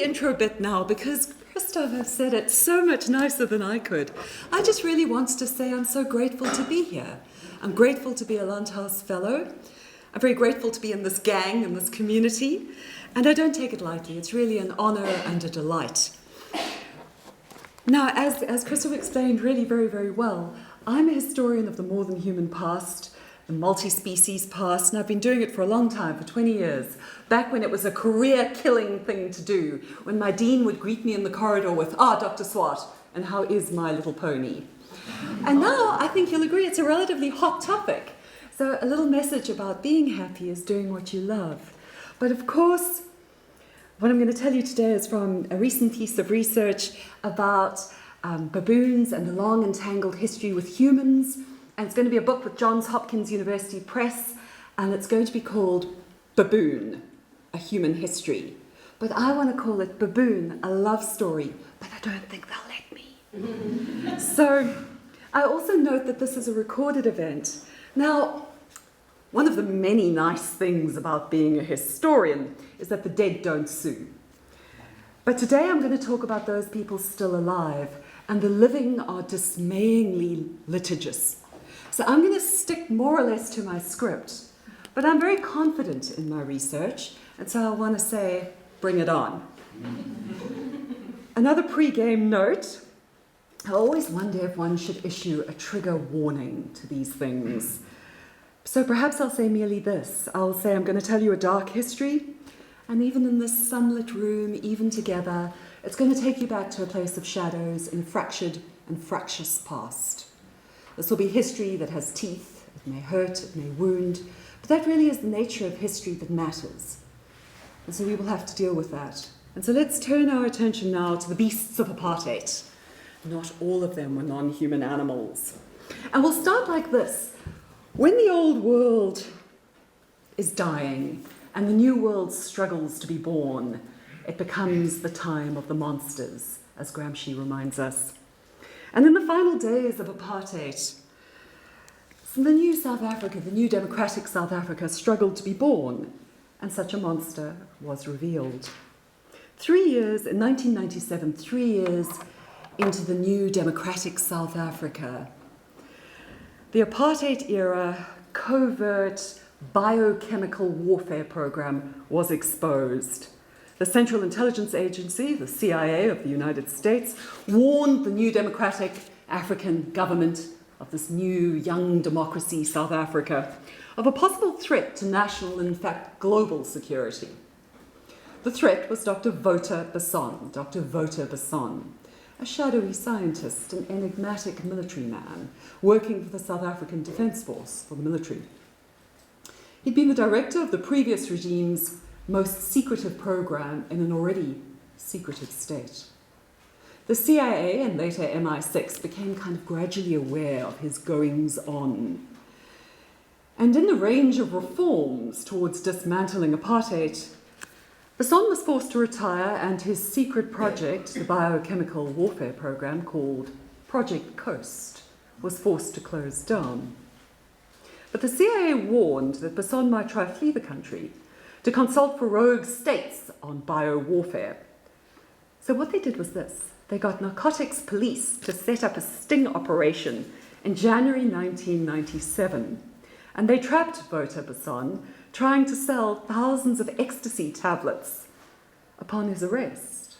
Intro bit now because Christoph has said it so much nicer than I could. I just really want to say I'm so grateful to be here. I'm grateful to be a Landhaus Fellow. I'm very grateful to be in this gang, in this community, and I don't take it lightly. It's really an honour and a delight. Now, as Christoph explained really very, very well, I'm a historian of the more than human past, the multi-species past, and I've been doing it for a long time, for 20 years, back when it was a career-killing thing to do, when my dean would greet me in the corridor with, Dr. Swart, and how is my little pony? And now I think you'll agree it's a relatively hot topic. So a little message about being happy is doing what you love. But of course, what I'm going to tell you today is from a recent piece of research about baboons and the long and tangled history with humans. And it's going to be a book with Johns Hopkins University Press, and it's going to be called Baboon, A Human History. But I want to call it Baboon, A Love Story, but I don't think they'll let me. So I also note that this is a recorded event. Now, one of the many nice things about being a historian is that the dead don't sue. But today I'm going to talk about those people still alive, and the living are dismayingly litigious. So I'm going to stick more or less to my script, but I'm very confident in my research, and so I want to say, bring it on. Another pre-game note, I always wonder if one should issue a trigger warning to these things. So perhaps I'll say merely this. I'll say I'm going to tell you a dark history, and even in this sunlit room, even together, it's going to take you back to a place of shadows in a fractured and fractious past. This will be history that has teeth. It may hurt, it may wound, but that really is the nature of history that matters. And so we will have to deal with that. And so let's turn our attention now to the beasts of apartheid. Not all of them were non-human animals. And we'll start like this. When the old world is dying and the new world struggles to be born, it becomes the time of the monsters, as Gramsci reminds us. And in the final days of apartheid, the new South Africa, the new democratic South Africa, struggled to be born, and such a monster was revealed. 3 years, in 1997, 3 years into the new democratic South Africa, the apartheid era covert biochemical warfare program was exposed. The Central Intelligence Agency, the CIA of the United States, warned the new democratic African government of this new young democracy, South Africa, of a possible threat to national and in fact global security. The threat was Dr. Wouter Basson, a shadowy scientist, an enigmatic military man, working for the South African Defence Force, for the military. He'd been the director of the previous regime's most secretive program in an already secretive state. The CIA and later MI6 became kind of gradually aware of his goings-on. And in the range of reforms towards dismantling apartheid, Basson was forced to retire, and his secret project, the biochemical warfare program called Project Coast, was forced to close down. But the CIA warned that Basson might try to flee the country to consult for rogue states on bio-warfare. So what they did was this. They got narcotics police to set up a sting operation in January 1997. And they trapped Wouter Basson, trying to sell thousands of ecstasy tablets. Upon his arrest,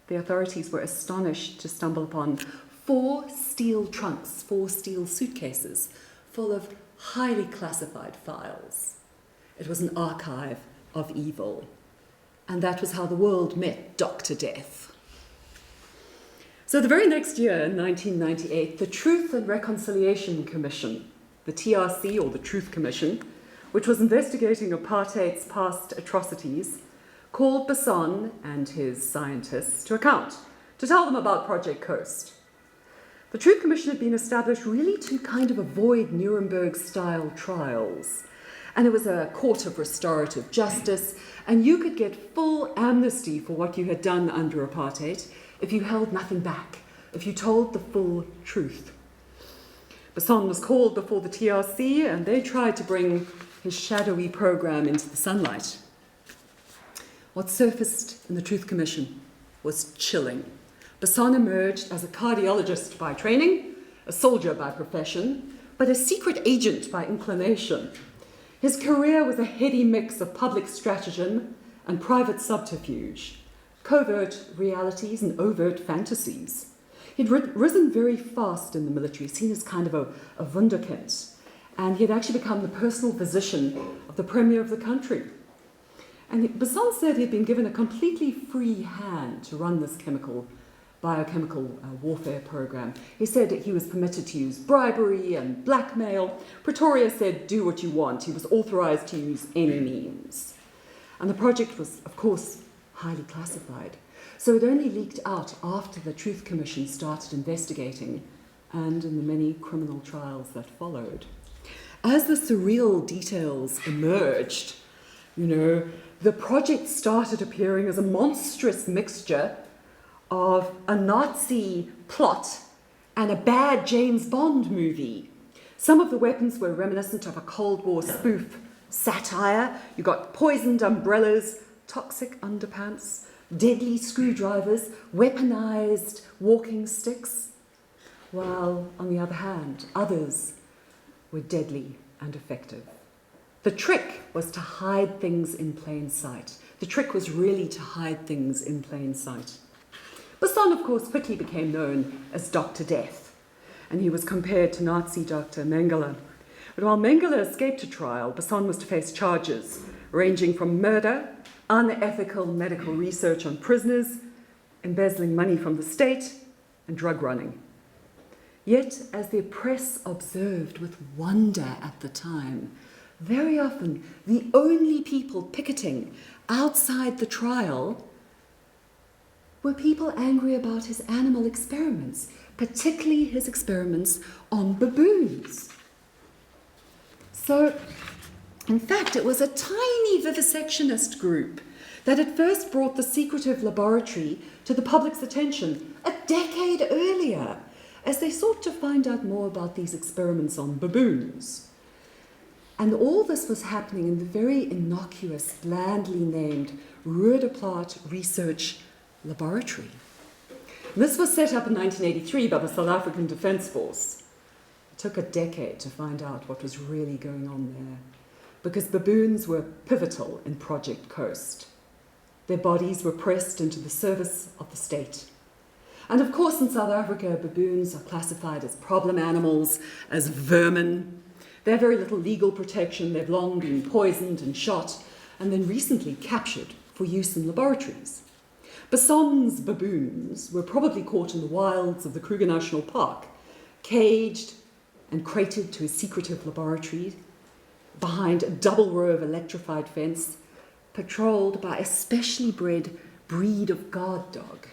the authorities were astonished to stumble upon 4 steel trunks, 4 steel suitcases, full of highly classified files. It was an archive of evil. And that was how the world met Dr. Death. So the very next year, in 1998, the Truth and Reconciliation Commission, the TRC, or the Truth Commission, which was investigating apartheid's past atrocities, called Basson and his scientists to account to tell them about Project Coast. The Truth Commission had been established really to kind of avoid Nuremberg-style trials. And it was a court of restorative justice, and you could get full amnesty for what you had done under apartheid if you held nothing back, if you told the full truth. Basson was called before the TRC, and they tried to bring his shadowy program into the sunlight. What surfaced in the Truth Commission was chilling. Basson emerged as a cardiologist by training, a soldier by profession, but a secret agent by inclination. His career was a heady mix of public stratagem and private subterfuge, covert realities and overt fantasies. He'd risen very fast in the military, seen as kind of a wunderkind, and he had actually become the personal physician of the Premier of the country. And Basson said he'd been given a completely free hand to run this biochemical warfare program. He said that he was permitted to use bribery and blackmail. Pretoria said, do what you want. He was authorized to use any means. And the project was, of course, highly classified. So it only leaked out after the Truth Commission started investigating and in the many criminal trials that followed. As the surreal details emerged, the project started appearing as a monstrous mixture of a Nazi plot and a bad James Bond movie. Some of the weapons were reminiscent of a Cold War spoof satire. You got poisoned umbrellas, toxic underpants, deadly screwdrivers, weaponized walking sticks, while, on the other hand, others were deadly and effective. The trick was to hide things in plain sight. The trick was really to hide things in plain sight. Basson, of course, quickly became known as Dr. Death, and he was compared to Nazi Dr. Mengele. But while Mengele escaped a trial, Basson was to face charges ranging from murder, unethical medical research on prisoners, embezzling money from the state, and drug running. Yet, as the press observed with wonder at the time, very often the only people picketing outside the trial were people angry about his animal experiments, particularly his experiments on baboons. So, in fact, it was a tiny vivisectionist group that had first brought the secretive laboratory to the public's attention a decade earlier, as they sought to find out more about these experiments on baboons. And all this was happening in the very innocuous, blandly named Roodeplaat Research Laboratory. And this was set up in 1983 by the South African Defence Force. It took a decade to find out what was really going on there, because baboons were pivotal in Project Coast. Their bodies were pressed into the service of the state. And of course, in South Africa, baboons are classified as problem animals, as vermin. They have very little legal protection. They've long been poisoned and shot, and then recently captured for use in laboratories. Basson's baboons were probably caught in the wilds of the Kruger National Park, caged and crated to a secretive laboratory behind a double row of electrified fence, patrolled by a specially bred breed of guard dog.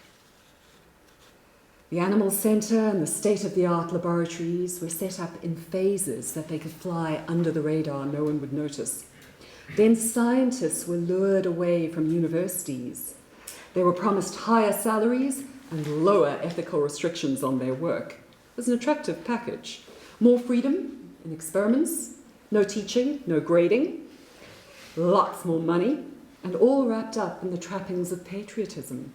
The animal centre and the state-of-the-art laboratories were set up in phases that they could fly under the radar, no one would notice. Then scientists were lured away from universities. They were promised higher salaries and lower ethical restrictions on their work. It was an attractive package. More freedom in experiments, no teaching, no grading, lots more money, and all wrapped up in the trappings of patriotism.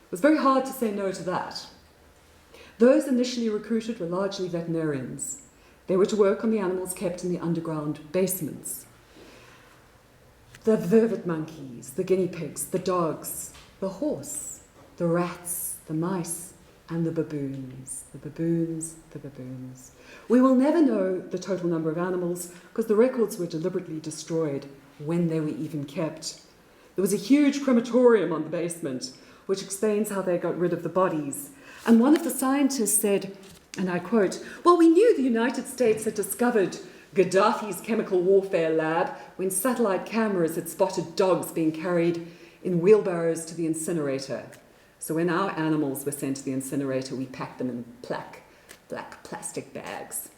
It was very hard to say no to that. Those initially recruited were largely veterinarians. They were to work on the animals kept in the underground basements. The vervet monkeys, the guinea pigs, the dogs, the horse, the rats, the mice, and the baboons. The baboons, the baboons. We will never know the total number of animals because the records were deliberately destroyed when they were even kept. There was a huge crematorium on the basement, which explains how they got rid of the bodies. And one of the scientists said, and I quote, "Well, we knew the United States had discovered Gaddafi's chemical warfare lab when satellite cameras had spotted dogs being carried in wheelbarrows to the incinerator. So when our animals were sent to the incinerator, we packed them in black plastic bags."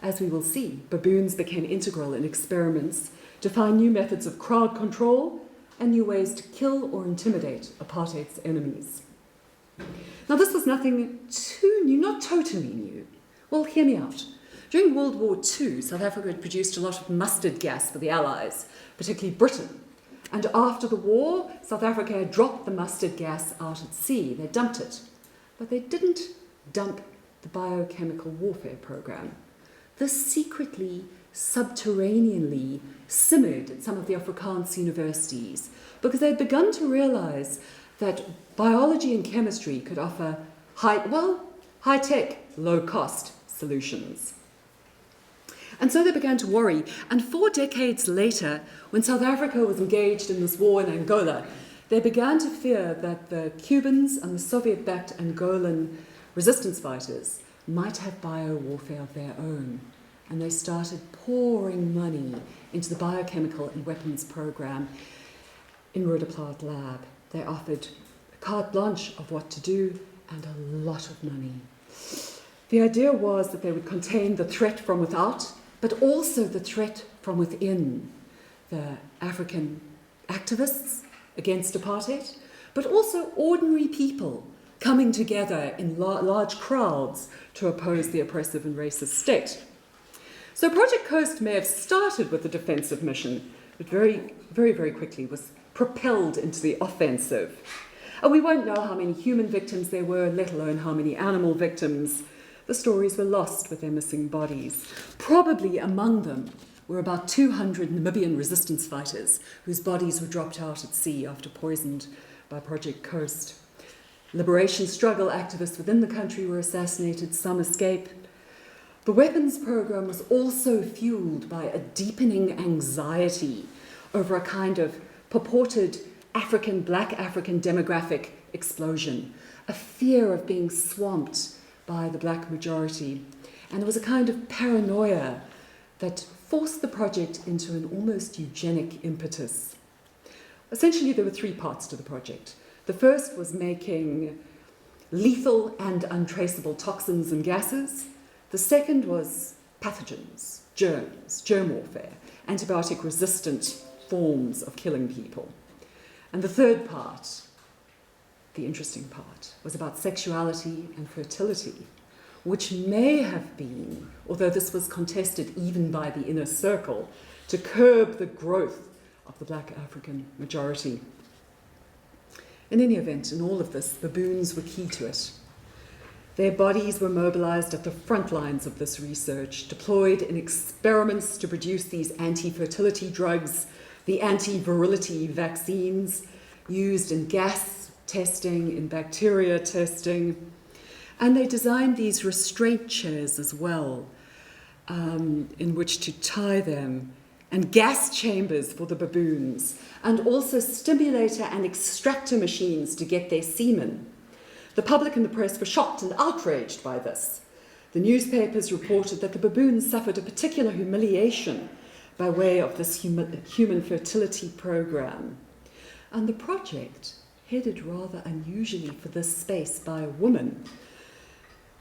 As we will see, baboons became integral in experiments to find new methods of crowd control and new ways to kill or intimidate apartheid's enemies. Now, this was nothing too new, not totally new. Well, hear me out. During World War II, South Africa had produced a lot of mustard gas for the Allies, particularly Britain. And after the war, South Africa had dropped the mustard gas out at sea. They dumped it. But they didn't dump the biochemical warfare program. This secretly, subterraneanly simmered at some of the Afrikaans universities because they'd begun to realize that biology and chemistry could offer high-tech, low-cost solutions. And so they began to worry. And 4 decades later, when South Africa was engaged in this war in Angola, they began to fear that the Cubans and the Soviet-backed Angolan resistance fighters might have bio-warfare of their own. And they started pouring money into the biochemical and weapons program in Roodeplaat Lab. They offered a carte blanche of what to do and a lot of money. The idea was that they would contain the threat from without, but also the threat from within. The African activists against apartheid, but also ordinary people coming together in large crowds to oppose the oppressive and racist state. So Project Coast may have started with a defensive mission, but very, very, very quickly was propelled into the offensive. And we won't know how many human victims there were, let alone how many animal victims. The stories were lost with their missing bodies. Probably among them were about 200 Namibian resistance fighters whose bodies were dropped out at sea after poisoned by Project Coast. Liberation struggle activists within the country were assassinated, some escaped. The weapons program was also fueled by a deepening anxiety over a kind of purported Black African demographic explosion, a fear of being swamped by the black majority. And there was a kind of paranoia that forced the project into an almost eugenic impetus. Essentially, there were 3 parts to the project. The first was making lethal and untraceable toxins and gases. The second was pathogens, germs, germ warfare, antibiotic-resistant forms of killing people. And the third part, the interesting part, was about sexuality and fertility, which may have been, although this was contested even by the inner circle, to curb the growth of the black African majority. In any event, in all of this, baboons were key to it. Their bodies were mobilized at the front lines of this research, deployed in experiments to produce these anti-fertility drugs, the anti-virility vaccines, used in gas testing, in bacteria testing. And they designed these restraint chairs as well, in which to tie them, and gas chambers for the baboons, and also stimulator and extractor machines to get their semen. The public and the press were shocked and outraged by this. The newspapers reported that the baboons suffered a particular humiliation by way of this human fertility program. And the project, headed rather unusually for this space by a woman,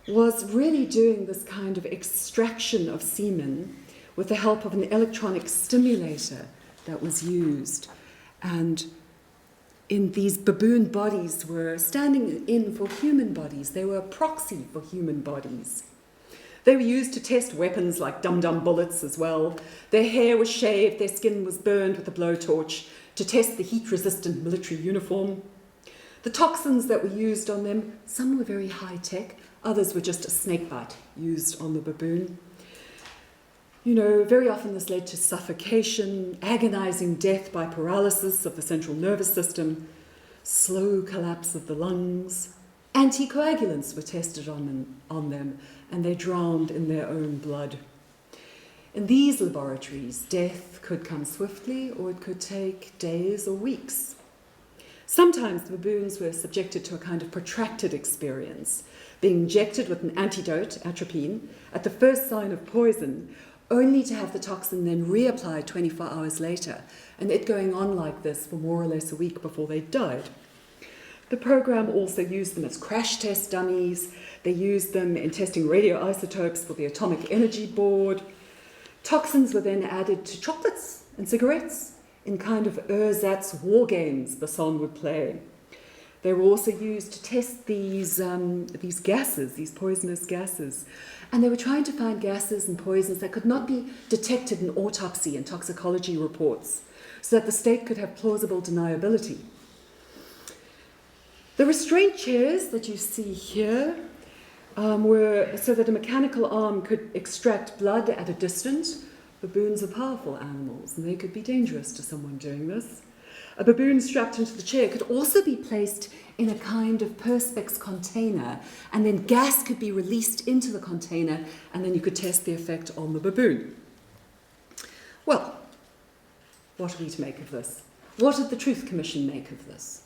was really doing this kind of extraction of semen with the help of an electronic stimulator that was used. And in these baboon bodies were standing in for human bodies. They were a proxy for human bodies. They were used to test weapons like dum-dum bullets as well. Their hair was shaved, their skin was burned with a blowtorch to test the heat-resistant military uniform. The toxins that were used on them, some were very high-tech, others were just a snakebite used on the baboon. You know, very often this led to suffocation, agonizing death by paralysis of the central nervous system, slow collapse of the lungs. Anticoagulants were tested on them, and they drowned in their own blood. In these laboratories, death could come swiftly, or it could take days or weeks. Sometimes the baboons were subjected to a kind of protracted experience, being injected with an antidote, atropine, at the first sign of poison, only to have the toxin then reapplied 24 hours later, and it going on like this for more or less a week before they died. The program also used them as crash test dummies. They used them in testing radioisotopes for the Atomic Energy Board. Toxins were then added to chocolates and cigarettes in kind of ersatz war games the Son would play. They were also used to test these gases, these poisonous gases. And they were trying to find gases and poisons that could not be detected in autopsy and toxicology reports, so that the state could have plausible deniability. The restraint chairs that you see here were so that a mechanical arm could extract blood at a distance. Baboons are powerful animals, and they could be dangerous to someone doing this. A baboon strapped into the chair could also be placed in a kind of perspex container, and then gas could be released into the container, and then you could test the effect on the baboon. Well, what are we to make of this? What did the Truth Commission make of this?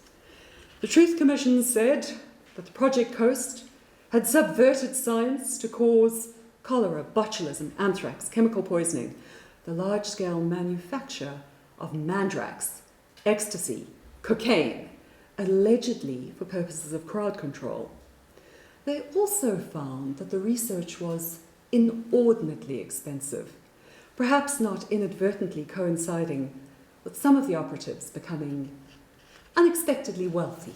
The Truth Commission said that the Project Coast had subverted science to cause cholera, botulism, anthrax, chemical poisoning, the large-scale manufacture of mandrax, ecstasy, cocaine, allegedly for purposes of crowd control. They also found that the research was inordinately expensive, perhaps not inadvertently coinciding with some of the operatives becoming unexpectedly wealthy.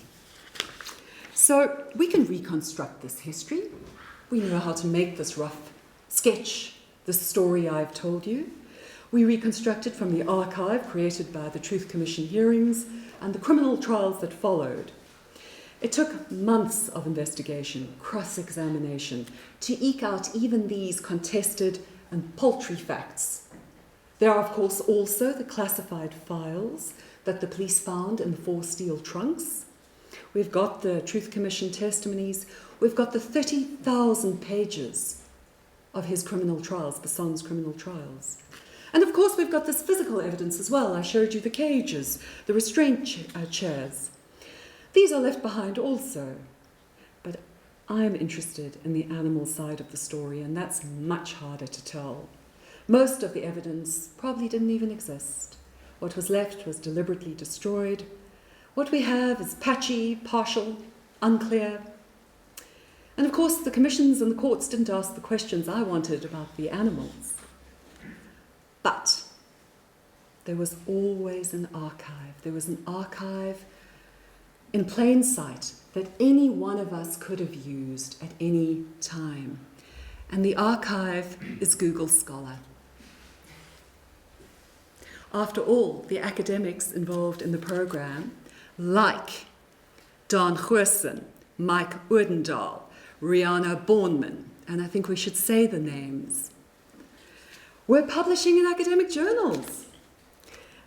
So we can reconstruct this history. We know how to make this rough sketch, this story I've told you. We reconstruct it from the archive created by the Truth Commission hearings and the criminal trials that followed. It took months of investigation, cross-examination, to eke out even these contested and paltry facts. There are, of course, also the classified files that the police found in the 4 steel trunks. We've got the Truth Commission testimonies. We've got the 30,000 pages of his criminal trials, Basson's criminal trials. And of course, we've got this physical evidence as well. I showed you the cages, the restraint chairs. These are left behind also. But I'm interested in the animal side of the story, and that's much harder to tell. Most of the evidence probably didn't even exist. What was left was deliberately destroyed. What we have is patchy, partial, unclear. And of course, the commissions and the courts didn't ask the questions I wanted about the animals. But there was always an archive. There was an archive in plain sight that any one of us could have used at any time. And the archive is Google Scholar. After all, the academics involved in the program, like Don Goosen, Mike Odendaal, Rihanna Bornman, and I think we should say the names, were publishing in academic journals.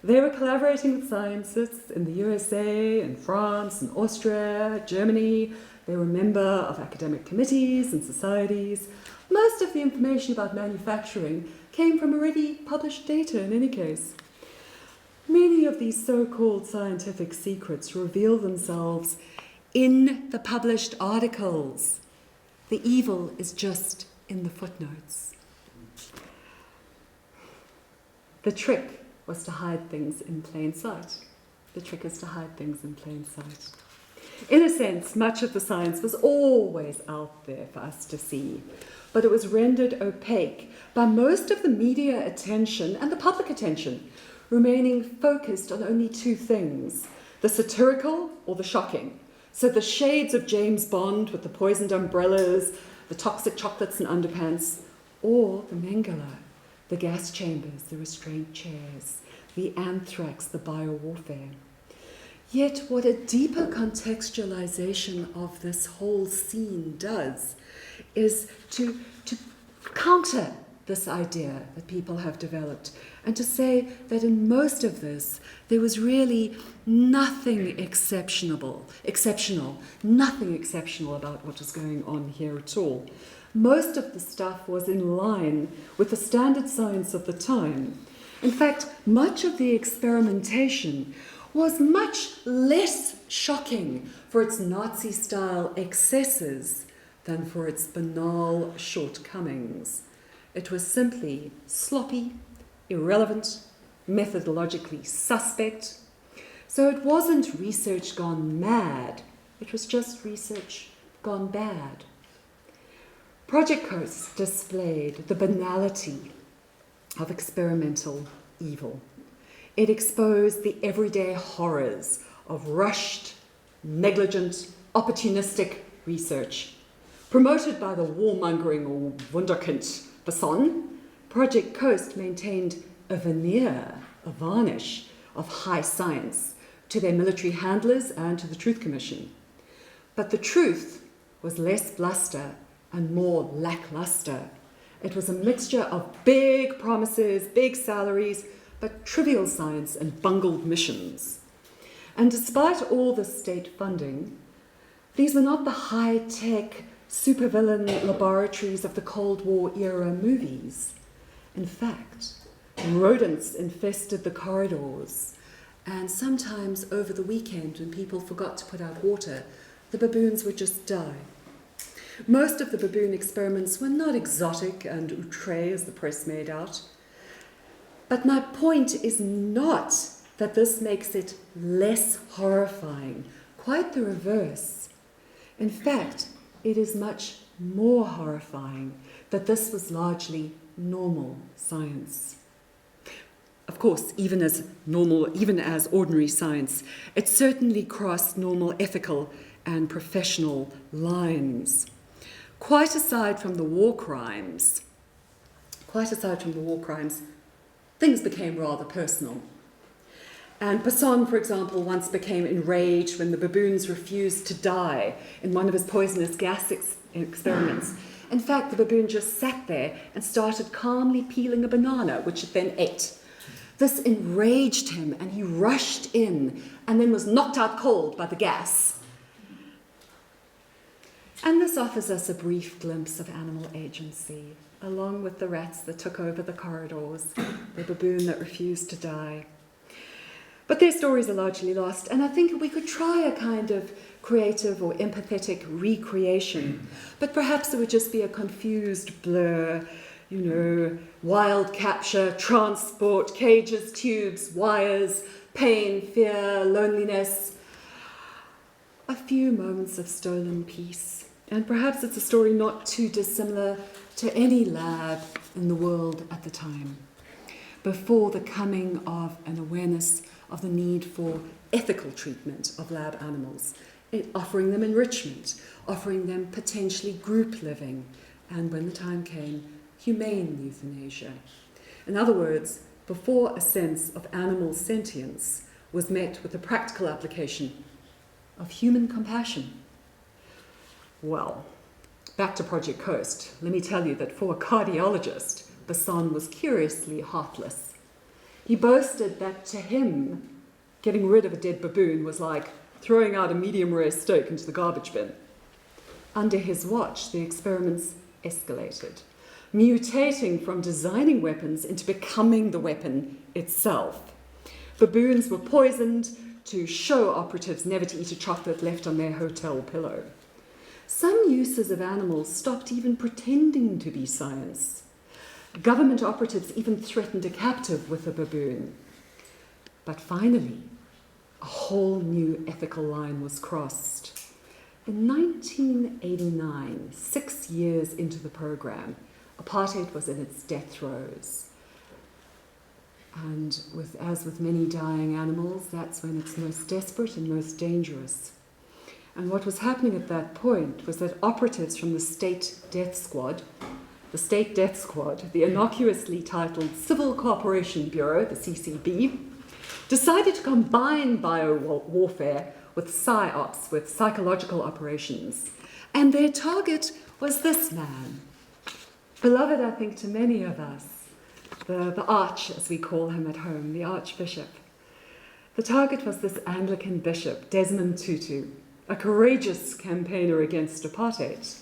They were collaborating with scientists in the USA and France and Austria, Germany. They were a member of academic committees and societies. Most of the information about manufacturing came from already published data in any case. Many of these so-called scientific secrets reveal themselves in the published articles. The evil is just in the footnotes. The trick was to hide things in plain sight. The trick is to hide things in plain sight. In a sense, much of the science was always out there for us to see, but it was rendered opaque by most of the media attention and the public attention remaining focused on only 2 things, the satirical or the shocking. So the shades of James Bond with the poisoned umbrellas, the toxic chocolates and underpants, or the Mengele, the gas chambers, the restraint chairs, the anthrax, the biowarfare. Yet what a deeper contextualization of this whole scene does is to counter this idea that people have developed and to say that in most of this there was really nothing exceptional, nothing exceptional about what was going on here at all. Most of the stuff was in line with the standard science of the time. In fact, much of the experimentation was much less shocking for its Nazi-style excesses than for its banal shortcomings. It was simply sloppy, irrelevant, methodologically suspect. So it wasn't research gone mad It was just research gone bad. Project Coast displayed the banality of experimental evil. It exposed the everyday horrors of rushed, negligent, opportunistic research. Promoted by the warmongering or wunderkind Basson, Project Coast maintained a veneer, a varnish of high science to their military handlers and to the Truth Commission. But the truth was less bluster and more lackluster. It was a mixture of big promises, big salaries, but trivial science and bungled missions. And despite all the state funding, these were not the high-tech supervillain laboratories of the Cold War era movies. In fact, rodents infested the corridors, and sometimes over the weekend when people forgot to put out water, the baboons would just die. Most of the baboon experiments were not exotic and outre as the press made out. But my point is not that this makes it less horrifying. Quite the reverse. In fact, it is much more horrifying that this was largely normal science. Of course, even as ordinary science, it certainly crossed normal ethical and professional lines. Quite aside from the war crimes, things became rather personal. And Basson, for example, once became enraged when the baboons refused to die in one of his poisonous gas experiments. In fact, the baboon just sat there and started calmly peeling a banana, which it then ate. This enraged him, and he rushed in and then was knocked out cold by the gas. And this offers us a brief glimpse of animal agency, along with the rats that took over the corridors, the baboon that refused to die. But their stories are largely lost, and I think we could try a kind of creative or empathetic recreation, but perhaps it would just be a confused blur, wild capture, transport, cages, tubes, wires, pain, fear, loneliness, a few moments of stolen peace. And perhaps it's a story not too dissimilar to any lab in the world at the time, before the coming of an awareness of the need for ethical treatment of lab animals, offering them enrichment, offering them potentially group living, and when the time came, humane euthanasia. In other words, before a sense of animal sentience was met with the practical application of human compassion. Well, back to Project Coast. Let me tell you that for a cardiologist, Basson was curiously heartless. He boasted that to him, getting rid of a dead baboon was like throwing out a medium-rare steak into the garbage bin. Under his watch, the experiments escalated, mutating from designing weapons into becoming the weapon itself. Baboons were poisoned to show operatives never to eat a chocolate left on their hotel pillow. Some uses of animals stopped even pretending to be science. Government operatives even threatened a captive with a baboon. But finally, a whole new ethical line was crossed. In 1989, 6 years into the program, apartheid was in its death throes. And as with many dying animals, that's when it's most desperate and most dangerous. And what was happening at that point was that operatives from the State Death Squad, the innocuously titled Civil Cooperation Bureau, the CCB, decided to combine bio-warfare with PSYOPs, with psychological operations. And their target was this man, beloved, I think, to many of us, the arch, as we call him at home, the Archbishop. The target was this Anglican bishop, Desmond Tutu, a courageous campaigner against apartheid.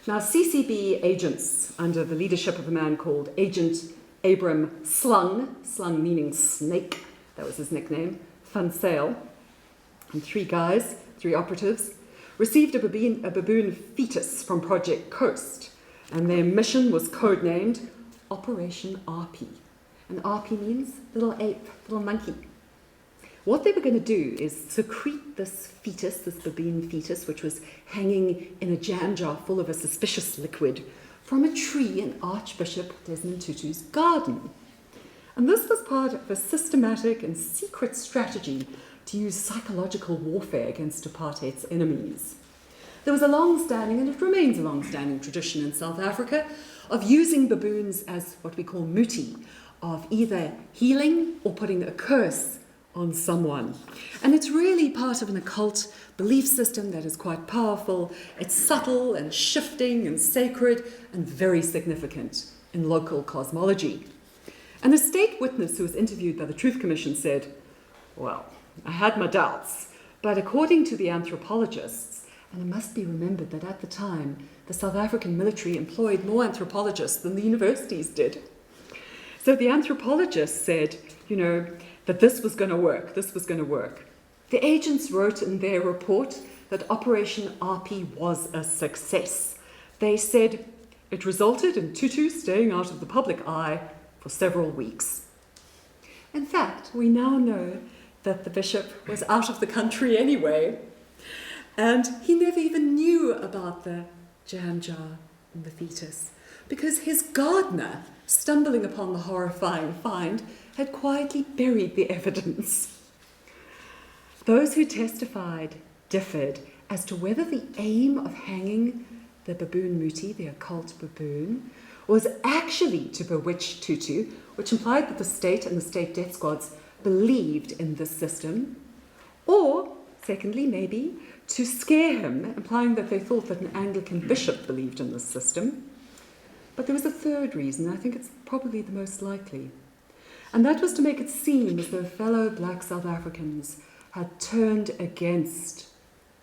Now, CCB agents, under the leadership of a man called Agent Abram Slung meaning snake, that was his nickname, Van Sale, and 3 operatives, received a baboon fetus from Project Coast, and their mission was codenamed Operation RP. And RP means little ape, little monkey. What they were going to do is secrete this fetus, this baboon fetus, which was hanging in a jam jar full of a suspicious liquid, from a tree in Archbishop Desmond Tutu's garden. And this was part of a systematic and secret strategy to use psychological warfare against apartheid's enemies. There was a long-standing, and it remains a long-standing tradition in South Africa, of using baboons as what we call muti, of either healing or putting a curse on someone. And it's really part of an occult belief system that is quite powerful. It's subtle and shifting and sacred and very significant in local cosmology. And a state witness who was interviewed by the Truth Commission said, well, I had my doubts, but according to the anthropologists, and it must be remembered that at the time, the South African military employed more anthropologists than the universities did. So the anthropologists said, that this was going to work, this was going to work. The agents wrote in their report that Operation RP was a success. They said it resulted in Tutu staying out of the public eye for several weeks. In fact, we now know that the bishop was out of the country anyway, and he never even knew about the jam jar and the fetus, because his gardener, stumbling upon the horrifying find, had quietly buried the evidence. Those who testified differed as to whether the aim of hanging the baboon muti, the occult baboon, was actually to bewitch Tutu, which implied that the state and the state death squads believed in this system, or, secondly, maybe, to scare him, implying that they thought that an Anglican bishop believed in this system. But there was a third reason, I think it's probably the most likely, and that was to make it seem as though fellow black South Africans had turned against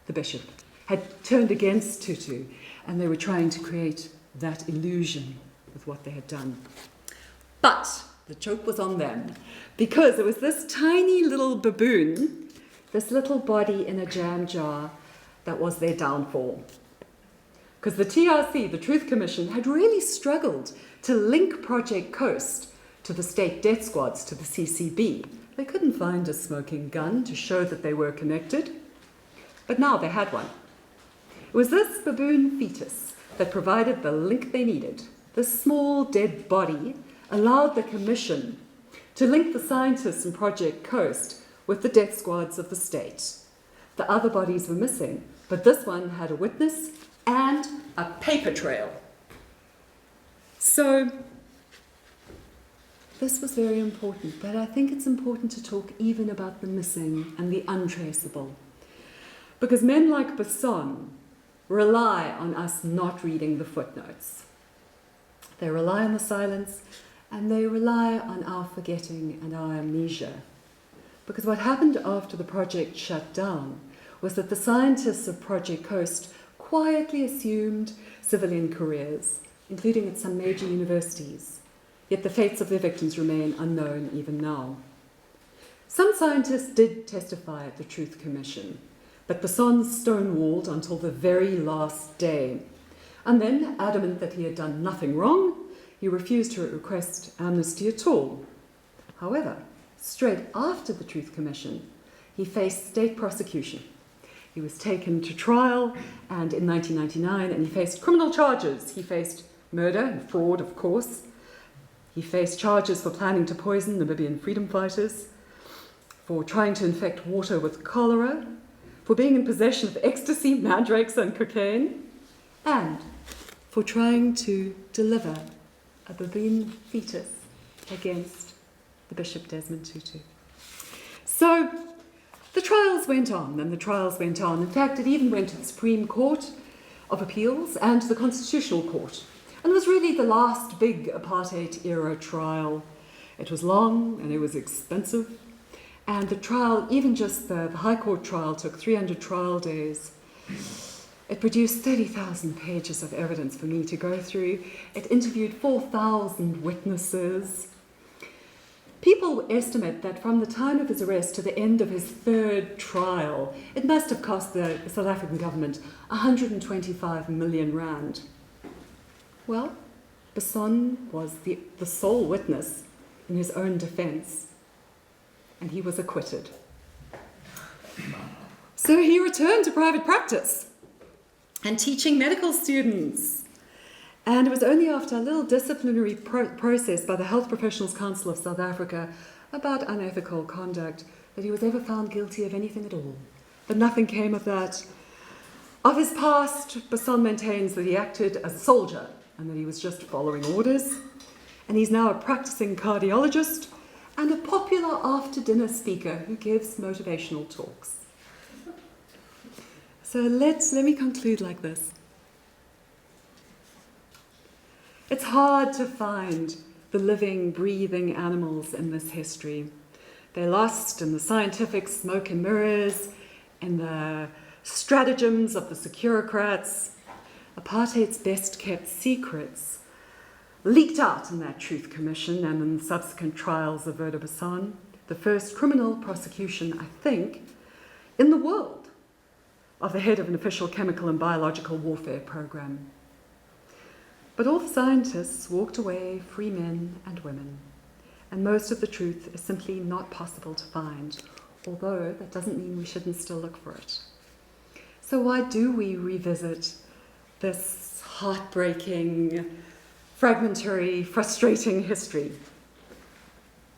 the bishop, had turned against Tutu, and they were trying to create that illusion with what they had done. But the joke was on them, because it was this tiny little baboon, this little body in a jam jar, that was their downfall. Because the TRC, the Truth Commission, had really struggled to link Project Coast to the state death squads, to the CCB. They couldn't find a smoking gun to show that they were connected, but now they had one. It was this baboon fetus that provided the link they needed. This small dead body allowed the commission to link the scientists in Project Coast with the death squads of the state. The other bodies were missing, but this one had a witness and a paper trail. So this was very important, but I think it's important to talk even about the missing and the untraceable. Because men like Basson rely on us not reading the footnotes. They rely on the silence, and they rely on our forgetting and our amnesia. Because what happened after the project shut down was that the scientists of Project Coast quietly assumed civilian careers, including at some major universities. Yet the fates of their victims remain unknown even now. Some scientists did testify at the Truth Commission, but Basson stonewalled until the very last day. And then, adamant that he had done nothing wrong, he refused to request amnesty at all. However, straight after the Truth Commission, he faced state prosecution. He was taken to trial, and in 1999, and he faced criminal charges. He faced murder and fraud, of course. He faced charges for planning to poison Namibian freedom fighters, for trying to infect water with cholera, for being in possession of ecstasy, mandrakes, and cocaine, and for trying to deliver a baboon fetus against the Bishop Desmond Tutu. So the trials went on, and the trials went on. In fact, it even went to the Supreme Court of Appeals and to the Constitutional Court. And it was really the last big apartheid-era trial. It was long and it was expensive. And the trial, even just the High Court trial, took 300 trial days. It produced 30,000 pages of evidence for me to go through. It interviewed 4,000 witnesses. People estimate that from the time of his arrest to the end of his third trial, it must have cost the South African government 125 million rand. Well, Basson was the sole witness in his own defense, and he was acquitted. So he returned to private practice and teaching medical students. And it was only after a little disciplinary process by the Health Professionals Council of South Africa about unethical conduct that he was ever found guilty of anything at all. But nothing came of that. Of his past, Basson maintains that he acted as a soldier and that he was just following orders. And he's now a practicing cardiologist and a popular after-dinner speaker who gives motivational talks. So let me conclude like this. It's hard to find the living, breathing animals in this history. They're lost in the scientific smoke and mirrors, in the stratagems of the securocrats. Apartheid's best-kept secrets leaked out in that Truth Commission and in the subsequent trials of Werder Basson, the first criminal prosecution, I think, in the world of the head of an official chemical and biological warfare program. But all the scientists walked away free men and women, and most of the truth is simply not possible to find, although that doesn't mean we shouldn't still look for it. So why do we revisit this heartbreaking, fragmentary, frustrating history?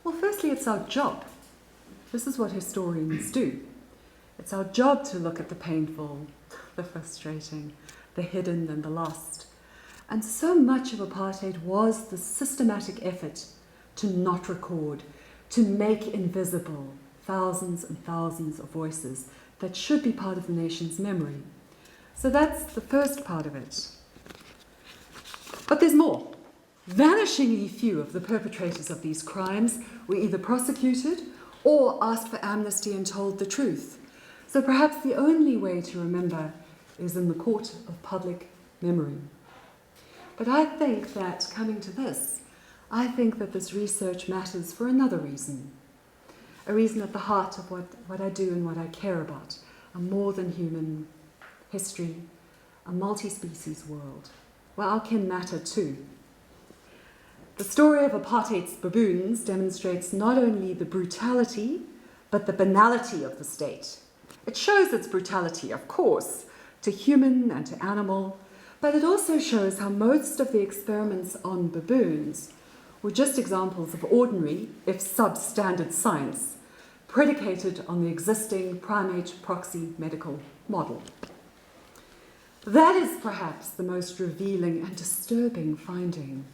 Well, firstly, it's our job. This is what historians do. It's our job to look at the painful, the frustrating, the hidden and the lost. And so much of apartheid was the systematic effort to not record, to make invisible thousands and thousands of voices that should be part of the nation's memory. So that's the first part of it. But there's more. Vanishingly few of the perpetrators of these crimes were either prosecuted or asked for amnesty and told the truth. So perhaps the only way to remember is in the court of public memory. But I think that, coming to this, I think that this research matters for another reason. A reason at the heart of what I do and what I care about. A more than human history, a multi-species world, where our kin matter too. The story of apartheid's baboons demonstrates not only the brutality, but the banality of the state. It shows its brutality, of course, to human and to animal, but it also shows how most of the experiments on baboons were just examples of ordinary, if substandard science, predicated on the existing primate proxy medical model. That is perhaps the most revealing and disturbing finding.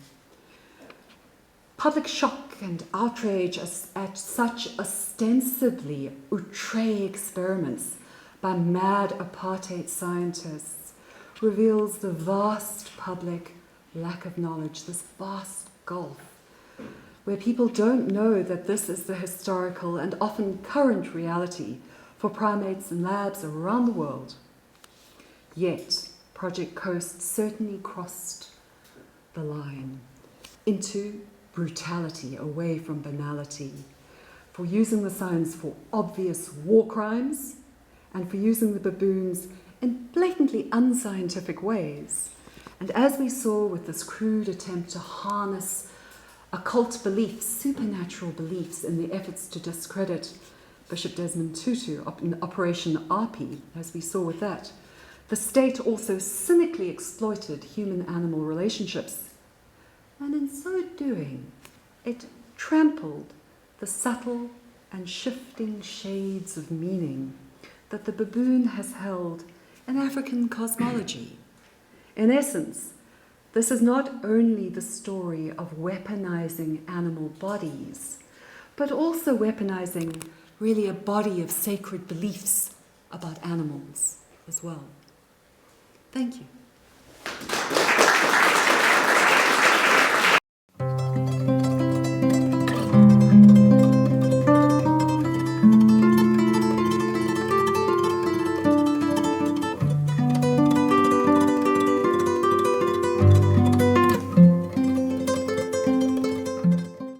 Public shock and outrage at such ostensibly outre experiments by mad apartheid scientists reveals the vast public lack of knowledge, this vast gulf, where people don't know that this is the historical and often current reality for primates in labs around the world. Yet, Project Coast certainly crossed the line into brutality, away from banality, for using the science for obvious war crimes and for using the baboons in blatantly unscientific ways. And as we saw with this crude attempt to harness occult beliefs, supernatural beliefs, in the efforts to discredit Bishop Desmond Tutu in Operation ARPI, as we saw with that, the state also cynically exploited human-animal relationships. And in so doing, it trampled the subtle and shifting shades of meaning that the baboon has held in African cosmology. In essence, this is not only the story of weaponizing animal bodies, but also weaponizing really a body of sacred beliefs about animals as well. Thank you.